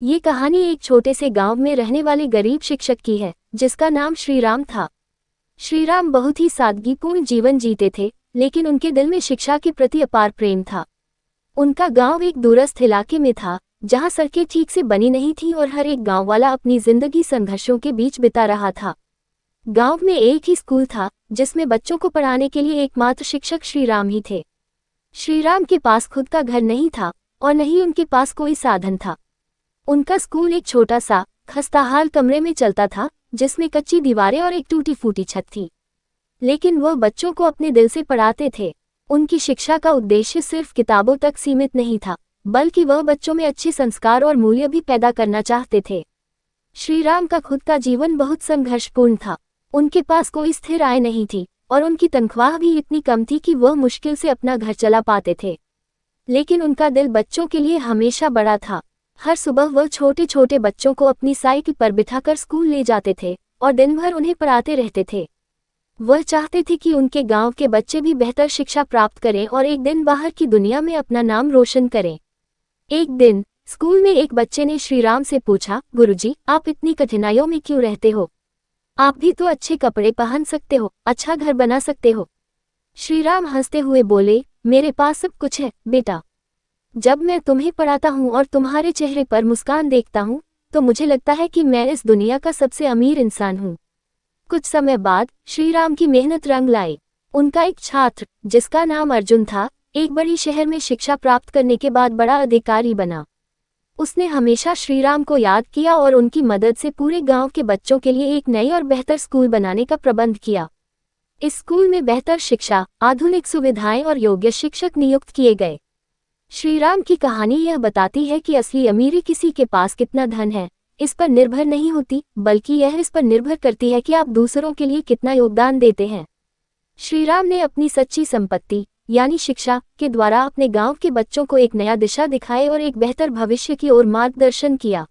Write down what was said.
ये कहानी एक छोटे से गांव में रहने वाले गरीब शिक्षक की है, जिसका नाम श्रीराम था। श्रीराम बहुत ही सादगीपूर्ण जीवन जीते थे, लेकिन उनके दिल में शिक्षा के प्रति अपार प्रेम था। उनका गांव एक दूरस्थ इलाके में था, जहां सड़कें ठीक से बनी नहीं थीं और हर एक गांव वाला अपनी जिंदगी संघर्षों के बीच बिता रहा था। गांव में एक ही स्कूल था, जिसमें बच्चों को पढ़ाने के लिए एकमात्र शिक्षक श्रीराम ही थे। श्रीराम के पास खुद का घर नहीं था और न ही उनके पास कोई साधन था। उनका स्कूल एक छोटा सा खस्ताहाल कमरे में चलता था, जिसमें कच्ची दीवारें और एक टूटी फूटी छत थी। लेकिन वह बच्चों को अपने दिल से पढ़ाते थे। उनकी शिक्षा का उद्देश्य सिर्फ किताबों तक सीमित नहीं था, बल्कि वह बच्चों में अच्छे संस्कार और मूल्य भी पैदा करना चाहते थे। श्रीराम का खुद का जीवन बहुत संघर्षपूर्ण था। उनके पास कोई स्थिर आय नहीं थी और उनकी तनख्वाह भी इतनी कम थी कि वह मुश्किल से अपना घर चला पाते थे। लेकिन उनका दिल बच्चों के लिए हमेशा बड़ा था। हर सुबह वह छोटे छोटे बच्चों को अपनी साइकिल पर बिठाकर स्कूल ले जाते थे और दिन भर उन्हें पढ़ाते रहते थे। वह चाहते थे कि उनके गांव के बच्चे भी बेहतर शिक्षा प्राप्त करें और एक दिन बाहर की दुनिया में अपना नाम रोशन करें। एक दिन स्कूल में एक बच्चे ने श्रीराम से पूछा, गुरुजी, आप इतनी कठिनाइयों में क्यों रहते हो? आप भी तो अच्छे कपड़े पहन सकते हो, अच्छा घर बना सकते हो। श्रीराम हंसते हुए बोले, मेरे पास सब कुछ है बेटा। जब मैं तुम्हें पढ़ाता हूँ और तुम्हारे चेहरे पर मुस्कान देखता हूँ, तो मुझे लगता है कि मैं इस दुनिया का सबसे अमीर इंसान हूँ। कुछ समय बाद श्रीराम की मेहनत रंग लाई। उनका एक छात्र, जिसका नाम अर्जुन था, एक बड़ी शहर में शिक्षा प्राप्त करने के बाद बड़ा अधिकारी बना। उसने हमेशा श्रीराम को याद किया और उनकी मदद से पूरे गांव के बच्चों के लिए एक नई और बेहतर स्कूल बनाने का प्रबंध किया। इस स्कूल में बेहतर शिक्षा, आधुनिक सुविधाएं और योग्य शिक्षक नियुक्त किए गए। श्रीराम की कहानी यह बताती है कि असली अमीरी किसी के पास कितना धन है, इस पर निर्भर नहीं होती, बल्कि यह इस पर निर्भर करती है कि आप दूसरों के लिए कितना योगदान देते हैं। श्रीराम ने अपनी सच्ची संपत्ति यानी शिक्षा के द्वारा अपने गांव के बच्चों को एक नया दिशा दिखाई और एक बेहतर भविष्य की ओर मार्गदर्शन किया।